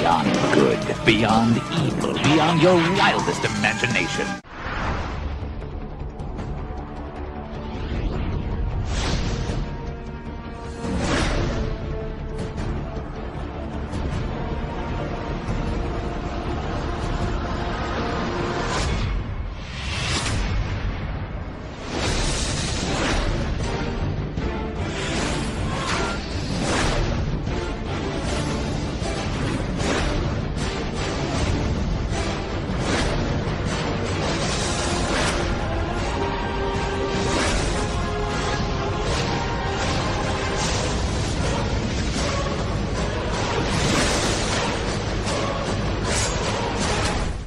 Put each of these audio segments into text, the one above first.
beyond good, beyond evil, beyond your wildest imagination.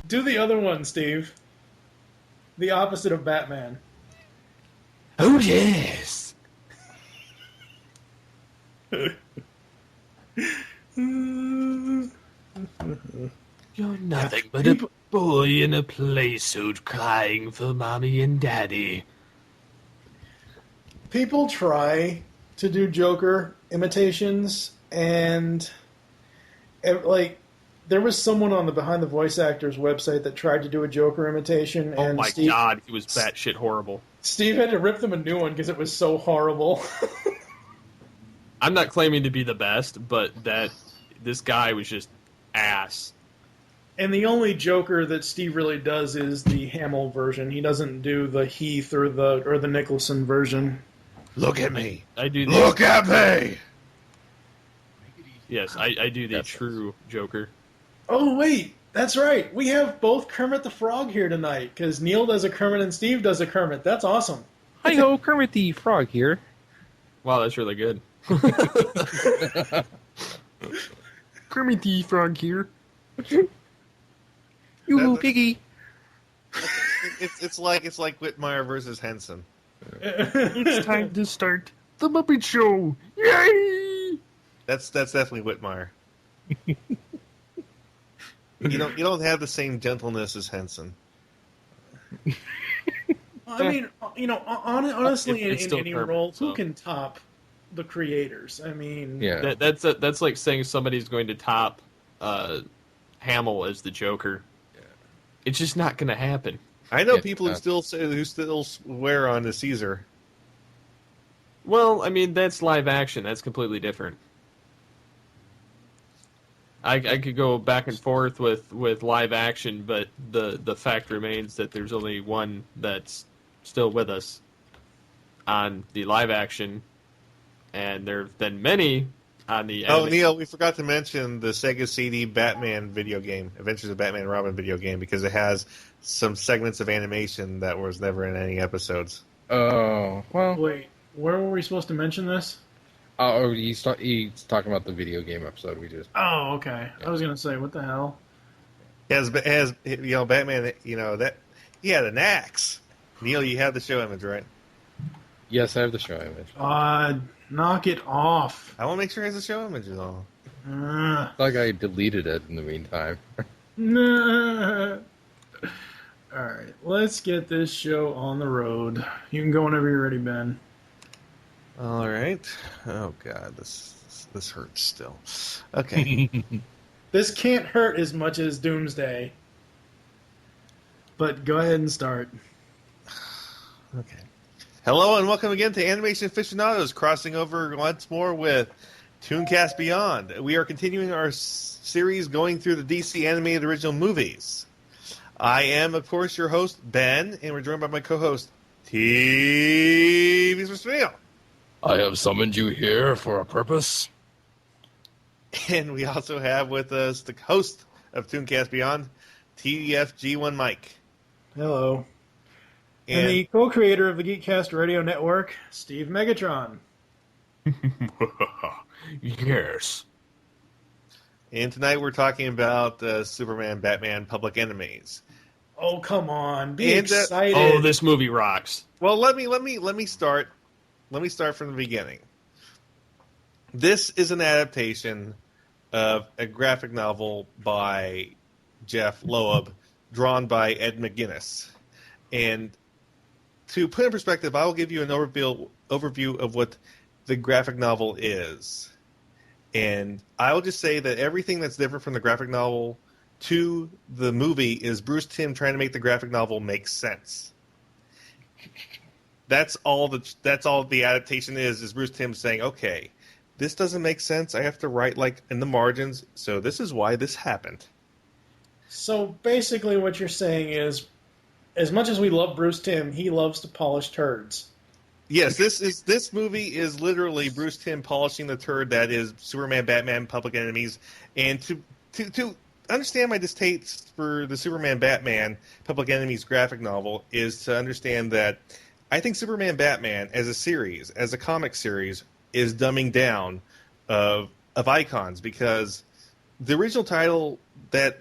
Do the other one, Steve. The opposite of Batman. Oh, yes. You're nothing but a boy in a play suit crying for mommy and daddy. People try to do Joker imitations, and there was someone on the Behind the Voice Actors website that tried to do a Joker imitation. Oh and my God, he was batshit horrible. Steve had to rip them a new one because it was so horrible. I'm not claiming to be the best, but this guy was just ass. And the only Joker that Steve really does is the Hamill version. He doesn't do the Heath or the Nicholson version. Look at me. I do. Look at me. Yes, I do the true Joker. Oh, wait. That's right. We have both Kermit the Frog here tonight, because Neil does a Kermit and Steve does a Kermit. That's awesome. Hi-ho, Kermit the Frog here. Wow, that's really good. Kermit the Frog here. You piggy. It's like Whitmire versus Henson. It's time to start the Muppet Show. Yay! That's definitely Whitmire. You don't have the same gentleness as Henson. I mean, honestly, in any Kermit, role, so. who can top the creators? I mean, Yeah. That's like saying somebody's going to top Hamill as the Joker. Yeah. It's just not going to happen. I know people who still swear on the Caesar. Well, I mean, that's live action. That's completely different. I could go back and forth with live action, but the fact remains that there's only one that's still with us on the live action, and there have been many on the Neil, we forgot to mention the Sega CD Batman video game, Adventures of Batman and Robin video game, because it has some segments of animation that was never in any episodes. Oh, well. Wait, where were we supposed to mention this? Oh, he's talking about the video game episode we just... Oh, okay. I was going to say, what the hell? Has Batman, that he had an axe. Neil, you have the show image, right? Yes, I have the show image. Knock it off. I want to make sure he has the show image and all. It's like I deleted it in the meantime. Nah. Alright, let's get this show on the road. You can go whenever you're ready, Ben. All right. Oh God, this hurts still. Okay. This can't hurt as much as Doomsday. But go ahead and start. Okay. Hello and welcome again to Animation Aficionados, crossing over once more with ToonCast Beyond. We are continuing our series going through the DC animated original movies. I am, of course, your host, Ben, and we're joined by my co-host, TV's Mr. Neil. I have summoned you here for a purpose. And we also have with us the host of ToonCast Beyond, TFG1 Mike. Hello. And the co-creator of the GeekCast radio network, Steve Megatron. Yes. And tonight we're talking about Superman, Batman, Public Enemies. Oh, come on. Be And, excited. Oh, this movie rocks. Well, let me start. Let me start from the beginning. This is an adaptation of a graphic novel by Jeff Loeb, drawn by Ed McGuinness. And to put in perspective, I will give you an overview of what the graphic novel is. And I'll just say that everything that's different from the graphic novel to the movie is Bruce Timm trying to make the graphic novel make sense. That's all the adaptation is Bruce Timm saying, okay, this doesn't make sense. I have to write like in the margins, so this is why this happened. So basically what you're saying is, as much as we love Bruce Timm, he loves to polish turds. Yes, this movie is literally Bruce Timm polishing the turd that is Superman, Batman, Public Enemies. And to understand my distaste for the Superman, Batman, Public Enemies graphic novel is to understand that I think Superman, Batman as a series, as a comic series, is dumbing down of icons, because the original title that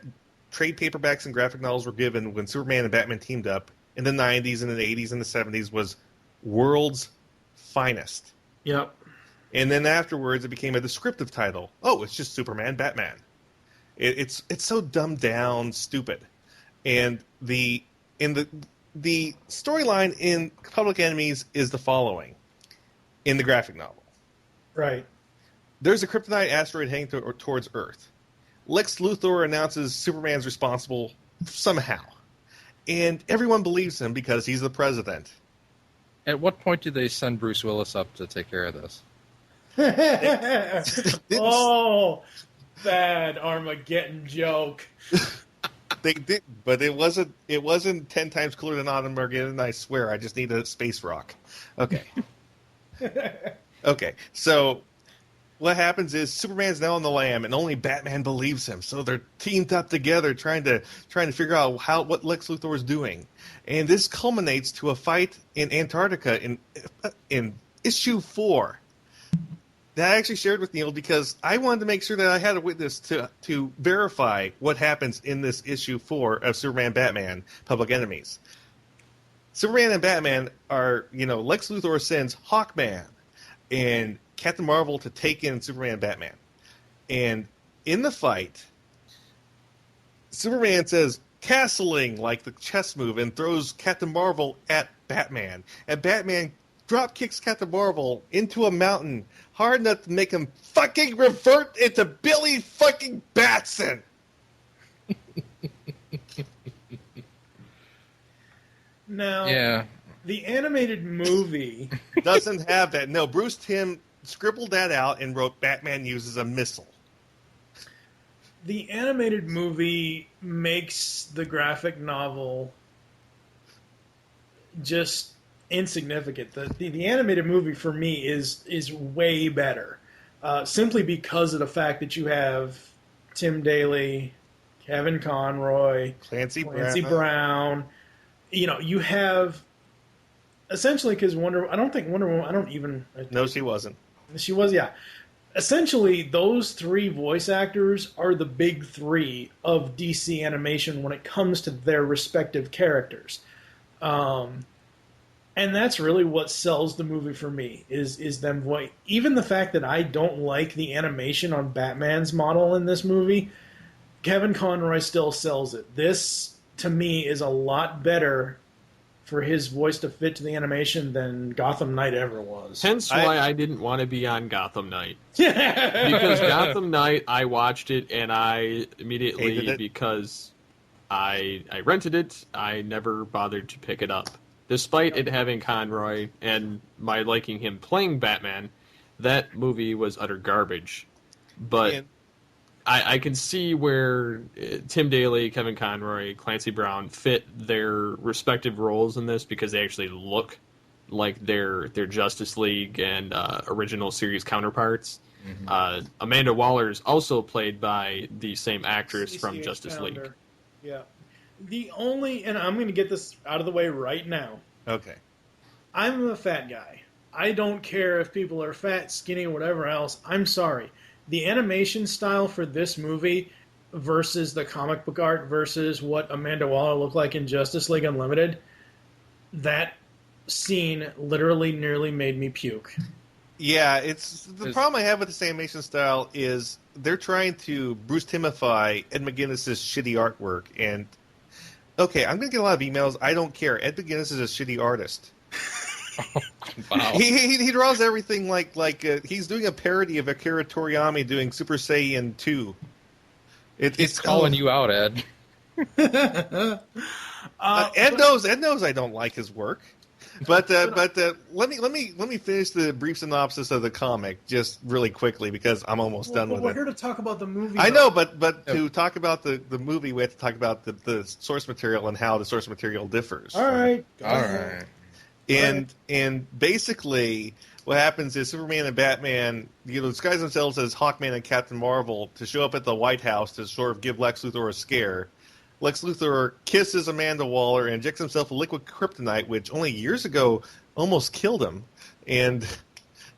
trade paperbacks and graphic novels were given when Superman and Batman teamed up in the 90s and the 80s and the 70s was World's Finest. Yep. And then afterwards it became a descriptive title. Oh, it's just Superman, Batman. It's so dumbed down, stupid. And the storyline in Public Enemies is the following in the graphic novel. Right. There's a kryptonite asteroid heading towards Earth. Lex Luthor announces Superman's responsible somehow. And everyone believes him because he's the president. At what point do they send Bruce Willis up to take care of this? Oh, bad Armageddon joke. They did, but it wasn't 10 times cooler than Armageddon, I swear. I just need a space rock. Okay. Okay, so what happens is Superman's now on the lam, and only Batman believes him. So they're teamed up together, trying to figure out what Lex Luthor is doing, and this culminates to a fight in Antarctica in issue 4 that I actually shared with Neil because I wanted to make sure that I had a witness to verify what happens in this issue 4 of Superman, Batman, Public Enemies. Superman and Batman are, Lex Luthor sends Hawkman and Captain Marvel to take in Superman and Batman. And in the fight, Superman says, castling, like the chess move, and throws Captain Marvel at Batman. And Batman drop kicks Captain Marvel into a mountain hard enough to make him fucking revert into Billy fucking Batson. Now, yeah. The animated movie doesn't have that. No, Bruce Timm scribbled that out and wrote Batman uses a missile. The animated movie makes the graphic novel just insignificant. The animated movie for me is way better, simply because of the fact that you have Tim Daly, Kevin Conroy, Clancy Brown. You have essentially, because I don't think Wonder Woman. No, she wasn't. She was, yeah. Essentially, those three voice actors are the big three of DC animation when it comes to their respective characters. And that's really what sells the movie for me, is them voice. Even the fact that I don't like the animation on Batman's model in this movie, Kevin Conroy still sells it. This, to me, is a lot better for his voice to fit to the animation than Gotham Knight ever was. Hence why I didn't want to be on Gotham Knight. Because Gotham Knight, I watched it, and I immediately, because I rented it, I never bothered to pick it up. Despite it having Conroy and my liking him playing Batman, that movie was utter garbage. But I can see where Tim Daly, Kevin Conroy, Clancy Brown fit their respective roles in this because they actually look like their Justice League and original series counterparts. Mm-hmm. Amanda Waller is also played by the same actress from Justice League. Yeah. And I'm going to get this out of the way right now. Okay. I'm a fat guy. I don't care if people are fat, skinny, whatever else. I'm sorry. The animation style for this movie versus the comic book art versus what Amanda Waller looked like in Justice League Unlimited, that scene literally nearly made me puke. Yeah, the problem I have with this animation style is they're trying to Bruce Timmify Ed McGuinness' shitty artwork. And, okay, I'm going to get a lot of emails. I don't care. Ed McGuinness is a shitty artist. Wow. He draws everything like he's doing a parody of Akira Toriyama doing Super Saiyan 2. He's calling you out, Ed. Ed knows I don't like his work. But let me finish the brief synopsis of the comic just really quickly because I'm almost done with it. We're here to talk about the movie. I know, but to talk about the movie, we have to talk about the source material and how the source material differs. All right. And basically, what happens is Superman and Batman, disguise themselves as Hawkman and Captain Marvel to show up at the White House to sort of give Lex Luthor a scare. Lex Luthor kisses Amanda Waller and injects himself with liquid kryptonite, which only years ago almost killed him. And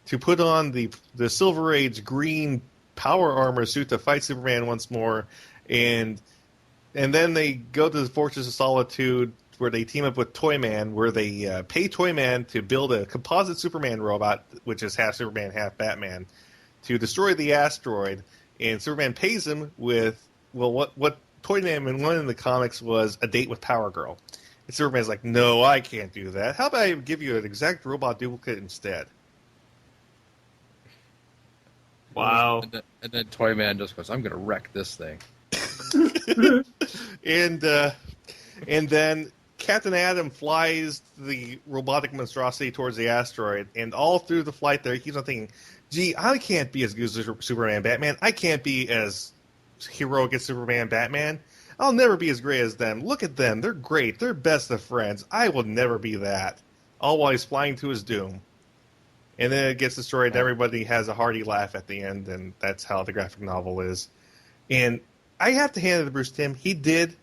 to put on the Silver Age green power armor suit to fight Superman once more. And then they go to the Fortress of Solitude where they team up with Toyman, where they pay Toyman to build a composite Superman robot, which is half Superman, half Batman, to destroy the asteroid. And Superman pays him with, what Toyman in the comics was a date with Power Girl. And Superman's like, no, I can't do that. How about I give you an exact robot duplicate instead? Wow. And then Toyman just goes, I'm going to wreck this thing. And then Captain Atom flies the robotic monstrosity towards the asteroid, and all through the flight there, he keeps on thinking, gee, I can't be as good as Superman Batman. I can't be as heroic as Superman Batman. I'll never be as great as them. Look at them. They're great. They're best of friends. I will never be that. All while he's flying to his doom. And then it gets destroyed, and everybody has a hearty laugh at the end, and that's how the graphic novel is. And I have to hand it to Bruce Timm. He did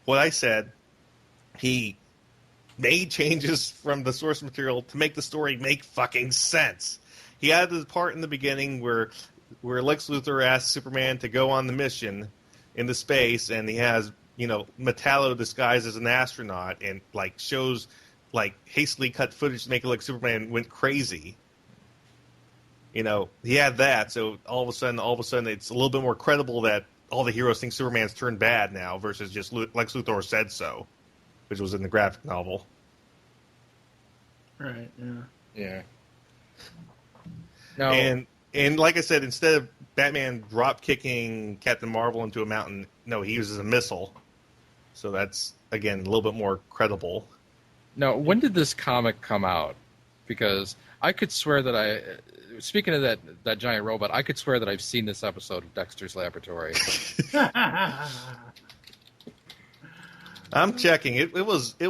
what I said. He made changes from the source material to make the story make fucking sense. He added the part in the beginning where Lex Luthor asks Superman to go on the mission into space, and he has, Metallo disguised as an astronaut and, shows, hastily cut footage to make it look like Superman went crazy. He had that, so all of a sudden it's a little bit more credible that all the heroes think Superman's turned bad now versus just Lex Luthor said so, which was in the graphic novel. Right, yeah. Yeah. No. And like I said, instead of Batman drop-kicking Captain Marvel into a mountain, no, he uses a missile. So that's, again, a little bit more credible. Now, when did this comic come out? Because I could swear that speaking of that giant robot, I could swear that I've seen this episode of Dexter's Laboratory. I'm checking. It was the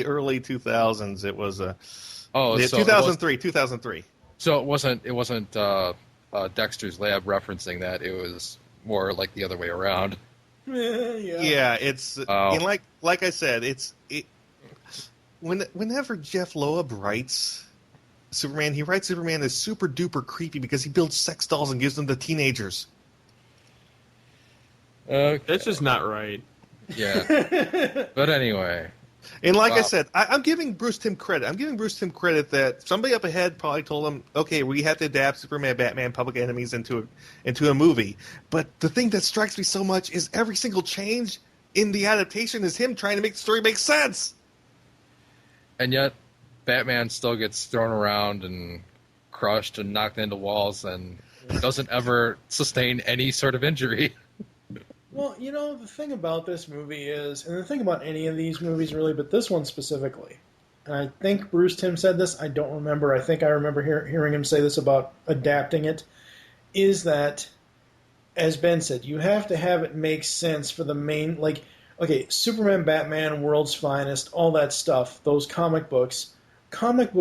early 2000s. It was 2003. 2003. So it wasn't Dexter's Lab referencing that. It was more like the other way around. Yeah, it's and like I said, whenever Jeff Loeb writes Superman, he writes Superman as super duper creepy because he builds sex dolls and gives them to teenagers. That's just not right. Yeah. But anyway. And like I said, I'm giving Bruce Timm credit. I'm giving Bruce Timm credit that somebody up ahead probably told him, okay, we have to adapt Superman, Batman, Public Enemies into a movie. But the thing that strikes me so much is every single change in the adaptation is him trying to make the story make sense. And yet, Batman still gets thrown around and crushed and knocked into walls and doesn't ever sustain any sort of injury. Well, the thing about this movie is, and the thing about any of these movies really, but this one specifically, and I think Bruce Timm said this, I don't remember, I think I remember hearing him say this about adapting it, is that, as Ben said, you have to have it make sense for the main, okay, Superman, Batman, World's Finest, all that stuff, those comic book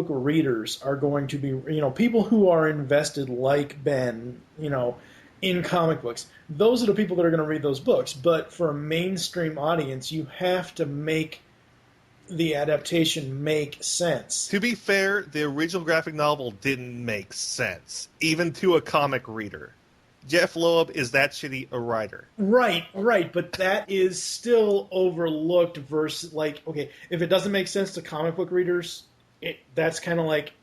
readers are going to be, people who are invested like Ben, in comic books. Those are the people that are going to read those books. But for a mainstream audience, you have to make the adaptation make sense. To be fair, the original graphic novel didn't make sense, even to a comic reader. Jeff Loeb is that shitty a writer. Right, but that is still overlooked versus, okay, if it doesn't make sense to comic book readers, that's kind of like,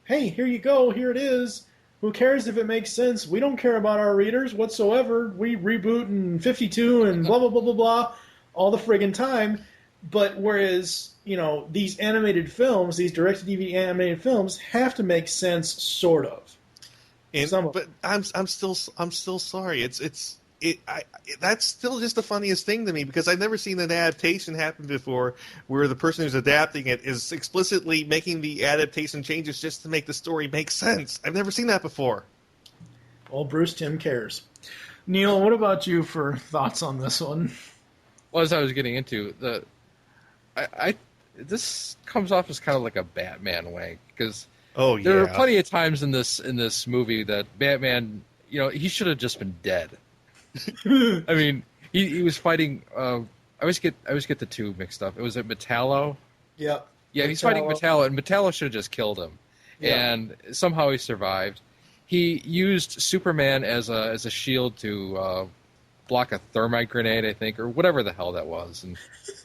hey, here you go, here it is. Who cares if it makes sense? We don't care about our readers whatsoever. We reboot in 52 and blah, blah, blah, blah, blah, all the friggin' time. But whereas, these animated films, these direct-to-DVD animated films, have to make sense, sort of. But I'm still sorry. That's still just the funniest thing to me because I've never seen an adaptation happen before where the person who's adapting it is explicitly making the adaptation changes just to make the story make sense. I've never seen that before. Well, Bruce Timm cares. Neil, what about you for thoughts on this one? Well, as I was getting into this comes off as kind of like a Batman way because there are plenty of times in this movie that Batman, he should have just been dead. I mean, he was fighting. I always get the two mixed up. It was at Metallo. Yeah. Yeah, he's fighting Metallo, and Metallo should have just killed him. Yeah. And somehow he survived. He used Superman as a shield to block a thermite grenade, I think, or whatever the hell that was. And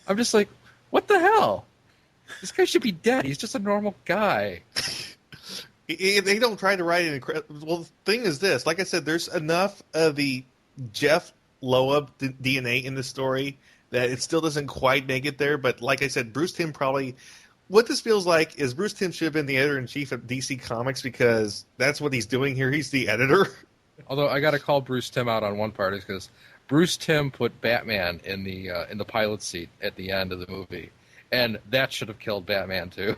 I'm just like, what the hell? This guy should be dead. He's just a normal guy. They don't try to write it. Well, the thing is this. Like I said, there's enough of the Jeff Loeb DNA in the story that it still doesn't quite make it there. But like I said, Bruce Timm probably... What this feels like is Bruce Timm should have been the editor-in-chief of DC Comics because that's what he's doing here. He's the editor. Although I got to call Bruce Timm out on one part is because Bruce Timm put Batman in the pilot seat at the end of the movie, and that should have killed Batman too.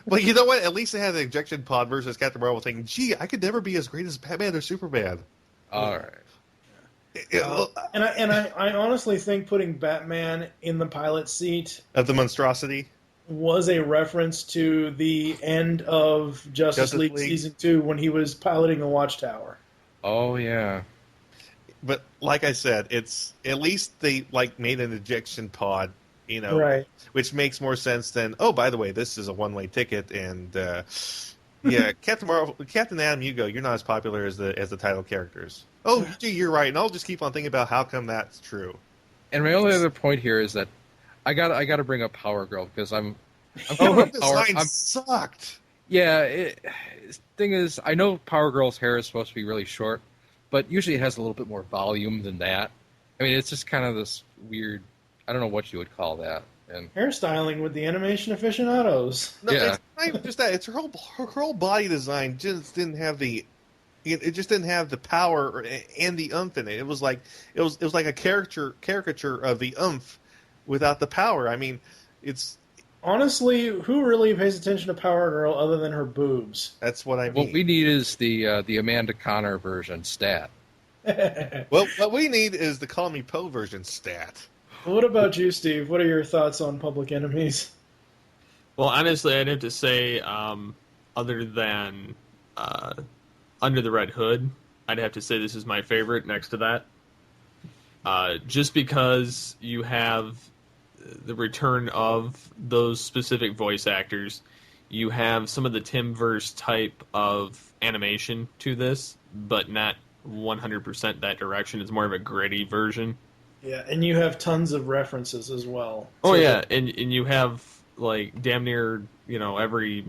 Well, you know what? At least they had the ejection pod versus Captain Marvel thinking, gee, I could never be as great as Batman or Superman. All right. And I honestly think putting Batman in the pilot seat of the monstrosity was a reference to the end of Justice League Season 2 when he was piloting the Watchtower. Oh, yeah. But like I said, it's at least they made an ejection pod, right. Which makes more sense than, oh, by the way, this is a one-way ticket, and yeah, Captain Adam Hugo, you're not as popular as the title characters. Oh, gee, you're right, and I'll just keep on thinking about how come that's true. And my only other point here is that I gotta bring up Power Girl because I'm design sucked. Yeah, thing is, I know Power Girl's hair is supposed to be really short, but usually it has a little bit more volume than that. I mean, it's just kind of this weird. I don't know what you would call that. And hairstyling with the Animation Aficionados. No, yeah. It's not even just that. It's her whole body design just didn't have the. It just didn't have the power and the oomph in it. It was like a caricature of the oomph without the power. I mean, it's honestly, who really pays attention to Power Girl other than her boobs? That's what I mean. What we need is the Amanda Connor version stat. Well, what we need is the Call Me Poe version stat. What about you, Steve? What are your thoughts on Public Enemies? Well, honestly, I'd have to say, other than Under the Red Hood, I'd have to say this is my favorite next to that. Just because you have the return of those specific voice actors, you have some of the Timmverse type of animation to this, but not 100% that direction. It's more of a gritty version. Yeah, and you have tons of references as well. Oh, yeah, and you have, damn near, every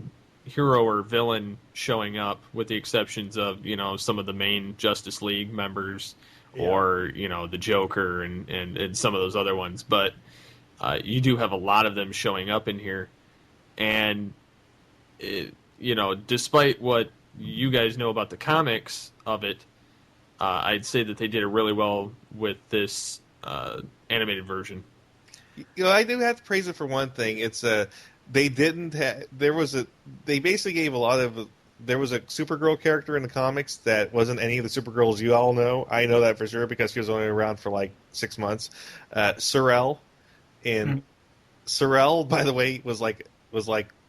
hero or villain showing up, with the exceptions of, some of the main Justice League members, or, the Joker and some of those other ones. But you do have a lot of them showing up in here. And, despite what you guys know about the comics of it, I'd say that they did it really well with this animated version. I do have to praise it for one thing. It's they didn't have. They basically gave a lot of. There was a Supergirl character in the comics that wasn't any of the Supergirls you all know. I know that for sure because she was only around for 6 months. Sorel, and Sorel, by the way, was like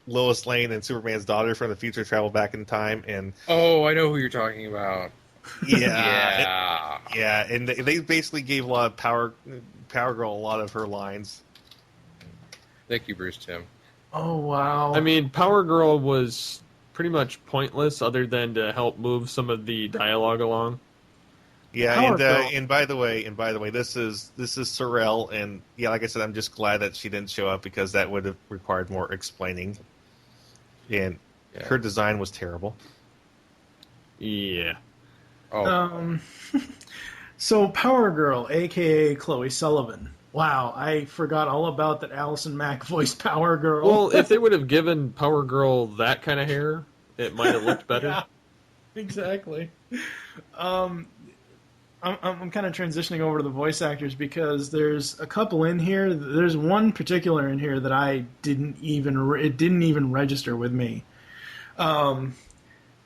Lois Lane and Superman's daughter from the future, traveled back in time. And oh, I know who you're talking about. Yeah, yeah, and they basically gave a lot of Power Girl a lot of her lines. Thank you, Bruce Timm. Oh wow! I mean, Power Girl was pretty much pointless, other than to help move some of the dialogue along. Yeah, and by the way, this is Sorel, and yeah, like I said, I'm just glad that she didn't show up because that would have required more explaining. And her design was terrible. Yeah. Oh. So Power Girl, a.k.a. Chloe Sullivan, Wow, I forgot all about that Allison Mack voiced Power Girl. Well, if they would have given Power Girl that kind of hair, it might have looked better. Yeah, exactly. I'm kind of transitioning over to the voice actors because there's a couple in here. There's one particular in here that it didn't even register with me.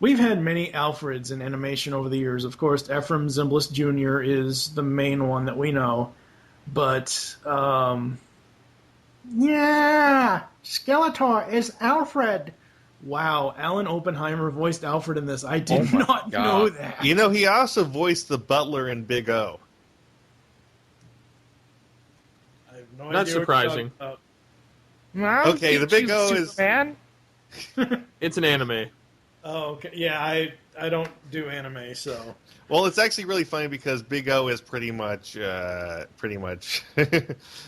We've had many Alfreds in animation over the years. Of course, Ephraim Zimbalist Jr. is the main one that we know. But, yeah, Skeletor is Alfred. Wow, Alan Oppenheimer voiced Alfred in this. I did not know that. You know, he also voiced the butler in Big O. I have no Not idea surprising. what you're talking about. Okay, the Big O is... Man. It's an anime. Oh, okay. Yeah, I don't do anime, so... Well, it's actually really funny because Big O is pretty much an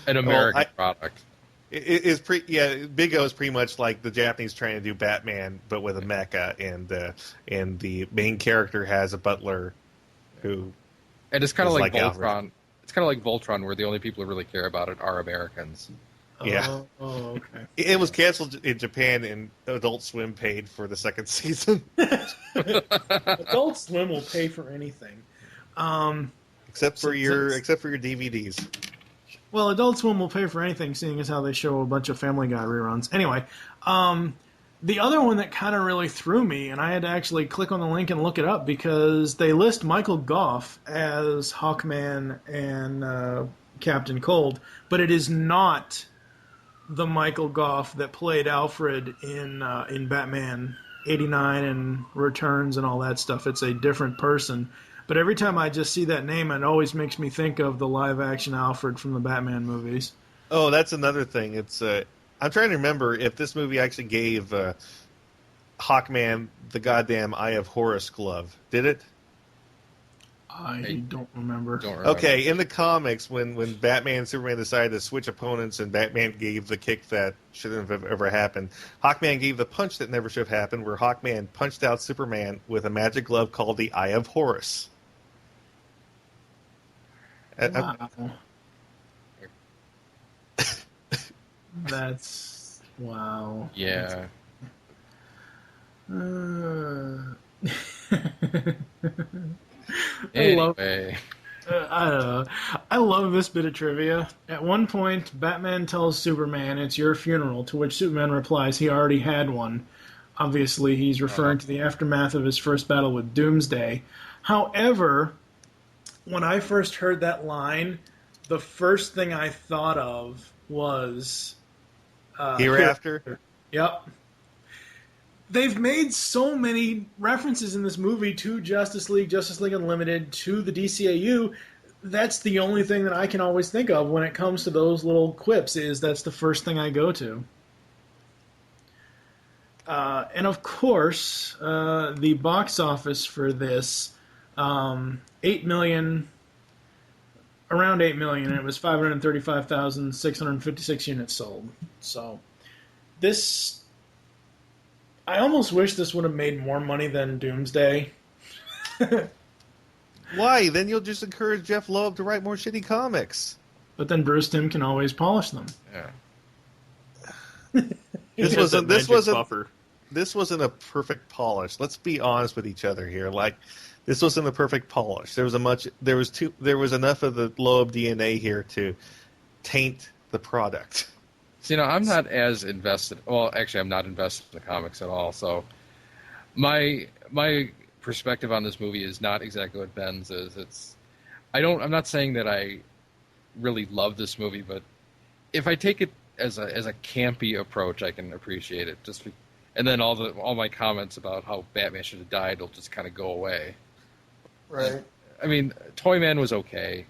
American product. Big O is pretty much like the Japanese trying to do Batman, but with a mecha, and the main character has a butler who. And it's kind of like Voltron. Alfred. It's kind of like Voltron, where the only people who really care about it are Americans. Yeah. Oh, okay. It was canceled in Japan, and Adult Swim paid for the second season. Adult Swim will pay for anything. Except for your DVDs. Well, Adult Swim will pay for anything, seeing as how they show a bunch of Family Guy reruns. Anyway, the other one that kind of really threw me, and I had to actually click on the link and look it up because they list Michael Goff as Hawkman and Captain Cold, but it is not the Michael Goff that played Alfred in Batman 89 and Returns and all that stuff. It's a different person. But every time I just see that name, it always makes me think of the live-action Alfred from the Batman movies. Oh, that's another thing. It's I'm trying to remember if this movie actually gave Hawkman the goddamn Eye of Horus glove. Did it? I don't remember. Okay, in the comics, when Batman and Superman decided to switch opponents and Batman gave the kick that shouldn't have ever happened, Hawkman gave the punch that never should have happened, where Hawkman punched out Superman with a magic glove called the Eye of Horus. Wow. That's... wow. Yeah. I don't know. I love this bit of trivia. At one point, Batman tells Superman, "It's your funeral," to which Superman replies he already had one. Obviously, he's referring to the aftermath of his first battle with Doomsday. However, when I first heard that line, the first thing I thought of was... Hereafter? Yep. They've made so many references in this movie to Justice League Unlimited, to the DCAU. That's the only thing that I can always think of when it comes to those little quips, is that's the first thing I go to. And of course, the box office for this, 8 million, around 8 million, and it was 535,656 units sold. So, this... I almost wish this would have made more money than Doomsday. Why? Then you'll just encourage Jeff Loeb to write more shitty comics. But then Bruce Timm can always polish them. Yeah. This wasn't a perfect polish. Let's be honest with each other here. Like, this wasn't a perfect polish. There was enough of the Loeb DNA here to taint the product. So, I'm not as invested. Well, actually, I'm not invested in the comics at all. So, my perspective on this movie is not exactly what Ben's is. I'm not saying that I really love this movie, but if I take it as a campy approach, I can appreciate it. And then all my comments about how Batman should have died will just kind of go away. Right. I mean, Toyman was okay.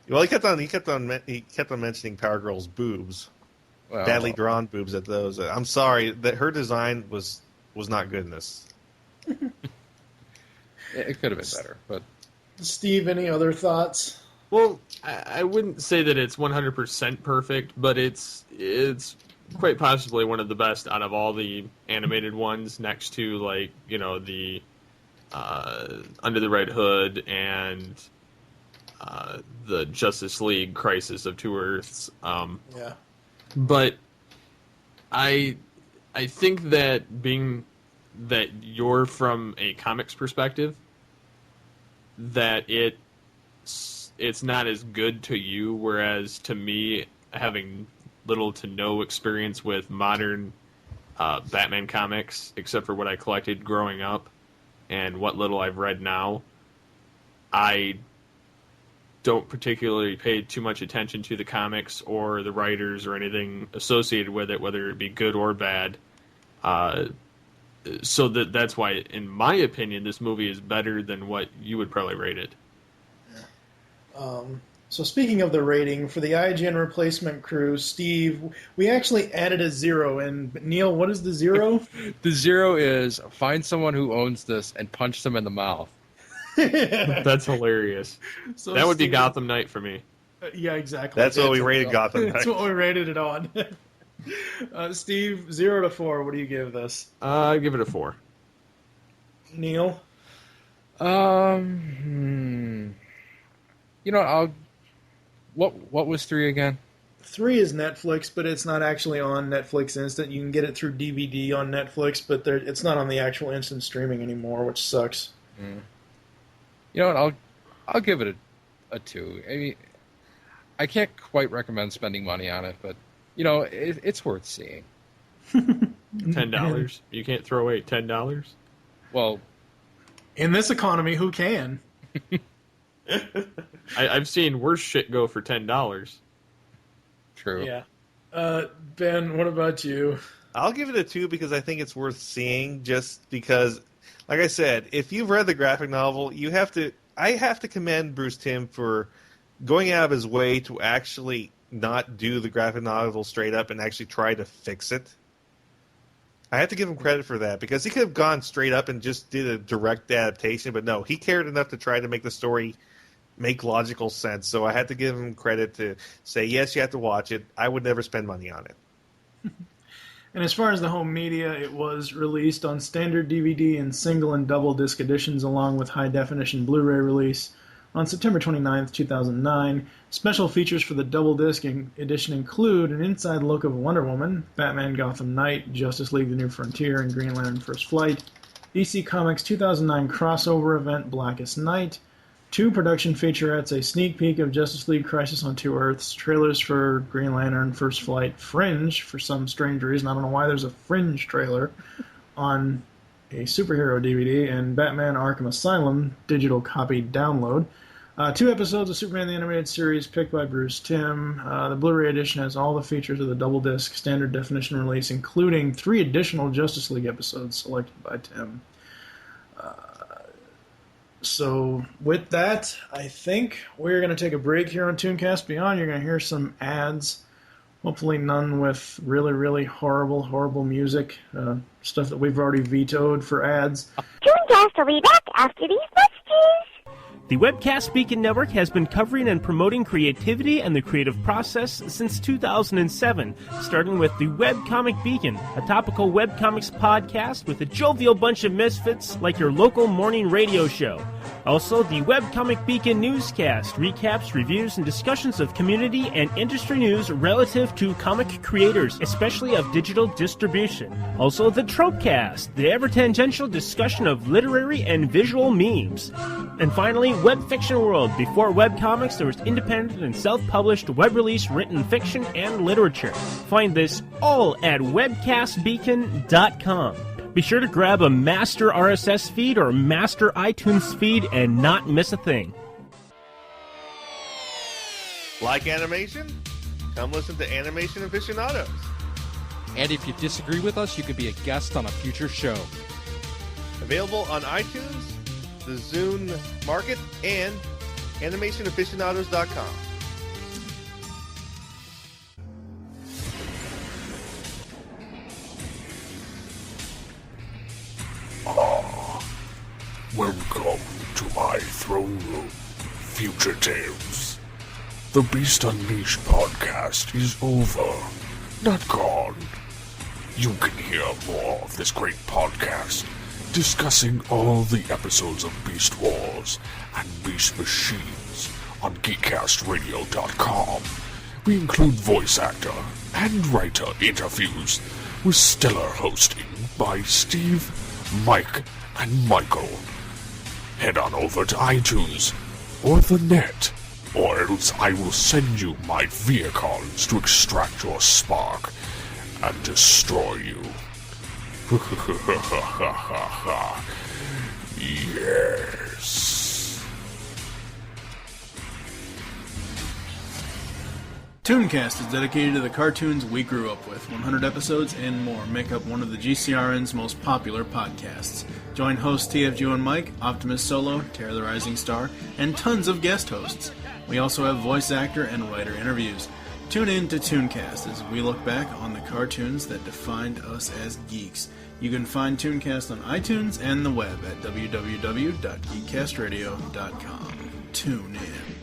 Well, he kept on mentioning Power Girl's boobs, badly drawn boobs at those. I'm sorry that her design was not good in this. It could have been better, but Steve, any other thoughts? Well, I wouldn't say that it's 100% perfect, but it's quite possibly one of the best out of all the animated ones, next to the Under the Red Hood and the Justice League Crisis of Two Earths. Yeah. But I think that being that you're from a comics perspective, that it's not as good to you, whereas to me, having little to no experience with modern Batman comics, except for what I collected growing up and what little I've read now, I don't particularly pay too much attention to the comics or the writers or anything associated with it, whether it be good or bad. So that's why, in my opinion, this movie is better than what you would probably rate it. So speaking of the rating, for the IGN replacement crew, Steve, we actually added a 0. And Neil, what is the 0? The 0 is find someone who owns this and punch them in the mouth. That's hilarious. So that would be Steve, Gotham Knight for me. Yeah, exactly. That's what we rated Gotham. That's what we rated it on. Steve, 0 to 4, what do you give this? I give it a 4. Neil? You know, what was 3 again? 3 is Netflix, but it's not actually on Netflix Instant. You can get it through DVD on Netflix, but it's not on the actual instant streaming anymore, which sucks. You know what? I'll give it a 2. I mean, I can't quite recommend spending money on it, but you know, it's worth seeing. $10. You can't throw away $10. Well, in this economy, who can? I've seen worse shit go for $10. true. Yeah. Ben, what about you? I'll give it a 2 because I think it's worth seeing. Just because, like I said, if you've read the graphic novel, I have to commend Bruce Timm for going out of his way to actually not do the graphic novel straight up and actually try to fix it. I have to give him credit for that, because he could have gone straight up and just did a direct adaptation, but no, he cared enough to try to make the story make logical sense. So I had to give him credit to say, yes, you have to watch it. I would never spend money on it. And as far as the home media, it was released on standard DVD and single and double disc editions, along with high-definition Blu-ray release on September 29th, 2009. Special features for the double disc edition include an inside look of Wonder Woman, Batman Gotham Knight, Justice League The New Frontier, and Green Lantern First Flight, DC Comics 2009 crossover event Blackest Night, 2 production featurettes, a sneak peek of Justice League Crisis on Two Earths, trailers for Green Lantern First Flight, Fringe, for some strange reason, I don't know why there's a Fringe trailer, on a superhero DVD, and Batman Arkham Asylum digital copy download. 2 episodes of Superman the Animated Series picked by Bruce Timm. The Blu-ray edition has all the features of the double disc standard definition release, including 3 additional Justice League episodes selected by Timm. So with that, I think we're going to take a break here on ToonCast Beyond. You're going to hear some ads, hopefully none with really, really horrible music, stuff that we've already vetoed for ads. ToonCast will be back after these messages. The Webcast Beacon Network has been covering and promoting creativity and the creative process since 2007, starting with the Webcomic Beacon, a topical webcomics podcast with a jovial bunch of misfits like your local morning radio show. Also, the Webcomic Beacon newscast, recaps, reviews, and discussions of community and industry news relative to comic creators, especially of digital distribution. Also, the Tropecast, the ever-tangential discussion of literary and visual memes. And finally, Web Fiction World. Before webcomics, there was independent and self-published web-release written fiction and literature. Find this all at webcastbeacon.com. Be sure to grab a master RSS feed or master iTunes feed and not miss a thing. Like animation? Come listen to Animation Aficionados. And if you disagree with us, you could be a guest on a future show. Available on iTunes, the Zune Market, and animationaficionados.com. Welcome to my throne room, Future Tales. The Beast Unleashed podcast is over, not gone. You can hear more of this great podcast, discussing all the episodes of Beast Wars and Beast Machines on GeekCastRadio.com. We include voice actor and writer interviews with stellar hosting by Steve, Mike, and Michael. Head on over to iTunes or the net, or else I will send you my vehicles to extract your spark and destroy you. Yes. ToonCast is dedicated to the cartoons we grew up with. 100 episodes and more make up one of the GCRN's most popular podcasts. Join hosts TFG and Mike, Optimus Solo, Terra the Rising Star, and tons of guest hosts. We also have voice actor and writer interviews. Tune in to ToonCast as we look back on the cartoons that defined us as geeks. You can find ToonCast on iTunes and the web at www.geekcastradio.com. Tune in.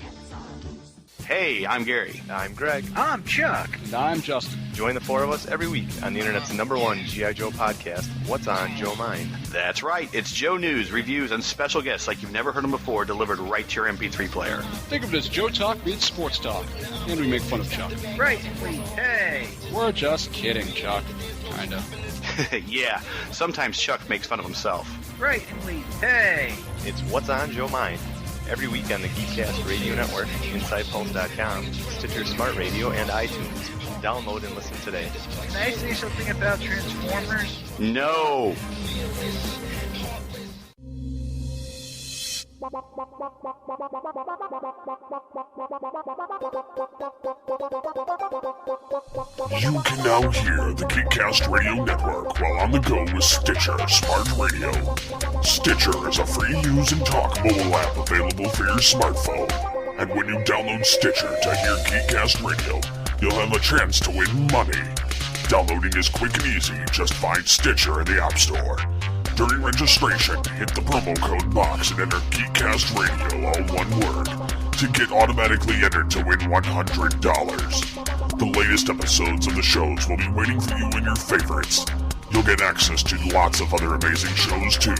Hey, I'm Gary. I'm Greg. I'm Chuck. And I'm Justin. Join the four of us every week on the internet's #1 G.I. Joe podcast, What's on Joe Mind? That's right. It's Joe news, reviews, and special guests like you've never heard them before delivered right to your MP3 player. Think of it as Joe Talk meets Sports Talk. And we make fun of Chuck. Right, sweet. Hey. We're just kidding, Chuck. Kinda. Yeah, sometimes Chuck makes fun of himself. Right, sweet. Hey. It's What's on Joe Mind? Every week on the GeekCast Radio Network, InsidePulse.com, Stitcher Smart Radio, and iTunes. Download and listen today. Can I say something about Transformers? No! You can now hear the GeekCast Radio Network while on the go with Stitcher Smart Radio. Stitcher is a free use and talk mobile app available for your smartphone. And when you download Stitcher to hear GeekCast Radio, you'll have a chance to win money. Downloading is quick and easy. Just find Stitcher in the App Store. During registration, hit the promo code box and enter GeekCast Radio, all one word, to get automatically entered to win $100. The latest episodes of the shows will be waiting for you in your favorites. You'll get access to lots of other amazing shows too.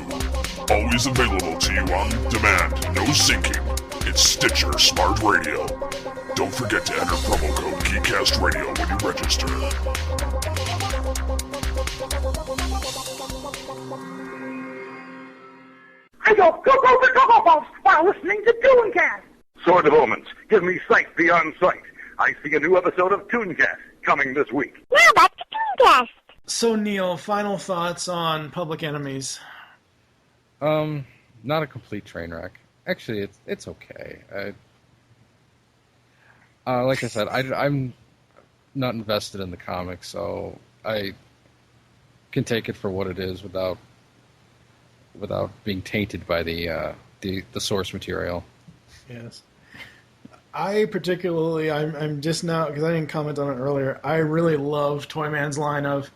Always available to you on demand, no syncing. It's Stitcher Smart Radio. Don't forget to enter promo code GeekCast Radio when you register. I go go bumps while listening to ToonCast. Sword of Omens, give me sight beyond sight. I see a new episode of ToonCast coming this week. Now back to ToonCast. So, Neil, final thoughts on Public Enemies? Not a complete train wreck. Actually, it's okay. Like I said, I'm not invested in the comics, so I can take it for what it is without being tainted by the source material. Yes. I particularly, I'm just now, because I didn't comment on it earlier, I really love Toyman's line of,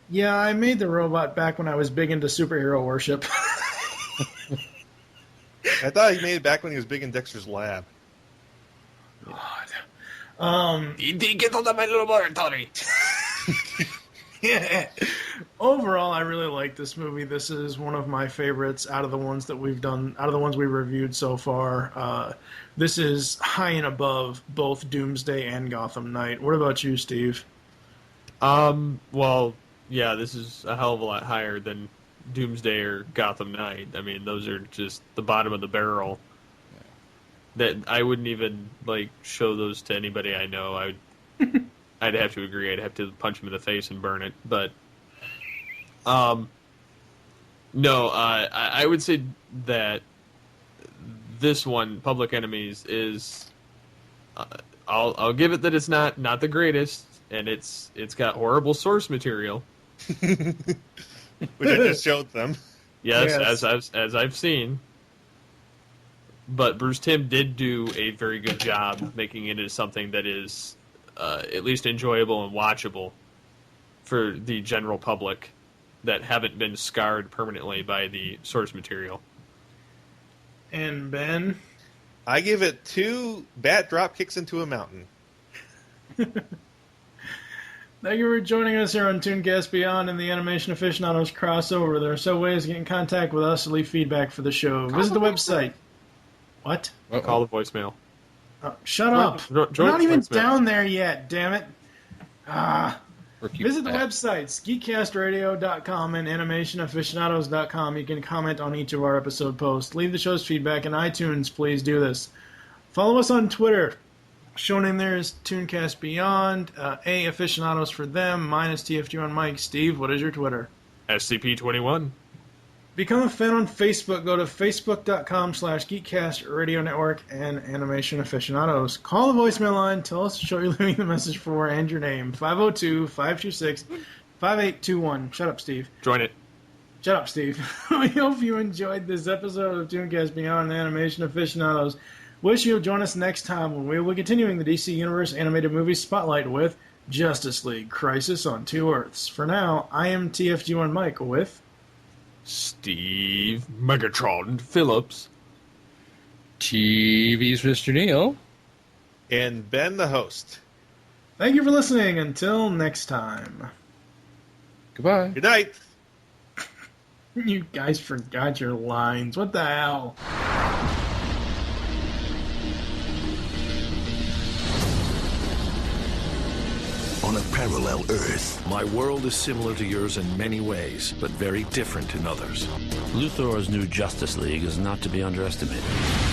yeah, I made the robot back when I was big into superhero worship. I thought he made it back when he was big in Dexter's Lab. God. He did get on my little laboratory. Yeah. Overall, I really like this movie. This is one of my favorites out of the ones that we've done, out of the ones we've reviewed so far. This is high and above both Doomsday and Gotham Knight. What about you, Steve? Well, yeah, this is a hell of a lot higher than Doomsday or Gotham Knight. I mean, those are just the bottom of the barrel. That I wouldn't even show those to anybody I know. I'd have to agree. I'd have to punch him in the face and burn it. But no, I would say that this one, Public Enemies, is I'll give it that it's not the greatest, and it's got horrible source material, which I just showed them. Yes. as I've seen. But Bruce Timm did do a very good job making it into something that is at least enjoyable and watchable for the general public that haven't been scarred permanently by the source material. And Ben? I give it 2 bat drop kicks into a mountain. Thank you for joining us here on ToonCast Beyond and the Animation Aficionados crossover. There are so ways to get in contact with us to leave feedback for the show. Visit the website. What? Call the voicemail. Shut up. Join We're not even voicemail. down there yet, damn it. Visit the that. websites, geekcastradio.com and animationaficionados.com. You can comment on each of our episode posts. Leave the show's feedback in iTunes. Please do this. Follow us on Twitter. Show name there is ToonCast Beyond. A Aficionados for them. Mine is TFG on Mike. Steve, what is your Twitter? SCP-21. Become a fan on Facebook. Go to facebook.com/Geekcast Radio Network and Animation Aficionados. Call the voicemail line. Tell us the show you're leaving the message for and your name. 502-526-5821. Shut up, Steve. Join it. Shut up, Steve. We hope you enjoyed this episode of ToonCast Beyond and Animation Aficionados. Wish you'll join us next time when we will be continuing the DC Universe animated movie spotlight with Justice League Crisis on Two Earths. For now, I am TFG1 Mike with... Steve Megatron Phillips. TV's Mr. Neil. And Ben, the host. Thank you for listening. Until next time. Goodbye. Good night. You guys forgot your lines. What the hell? On a parallel Earth, my world is similar to yours in many ways, but very different in others. Luthor's new Justice League is not to be underestimated.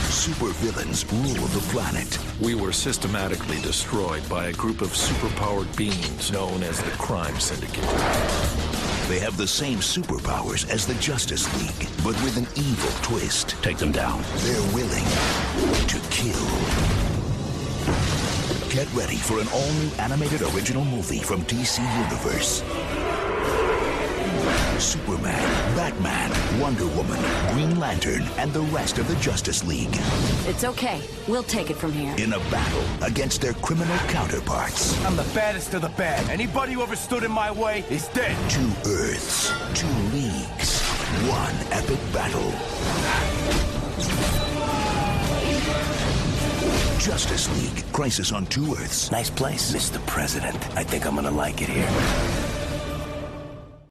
Supervillains rule the planet. We were systematically destroyed by a group of superpowered beings known as the Crime Syndicate. They have the same superpowers as the Justice League, but with an evil twist. Take them down. They're willing to kill. Get ready for an all-new animated original movie from DC Universe. Superman, Batman, Wonder Woman, Green Lantern, and the rest of the Justice League. It's okay. We'll take it from here. In a battle against their criminal counterparts. I'm the baddest of the bad. Anybody who ever stood in my way is dead. 2 Earths, 2 leagues, 1 epic battle. Justice League, Crisis on Two Earths. Nice place, Mr. President. I think I'm gonna like it here.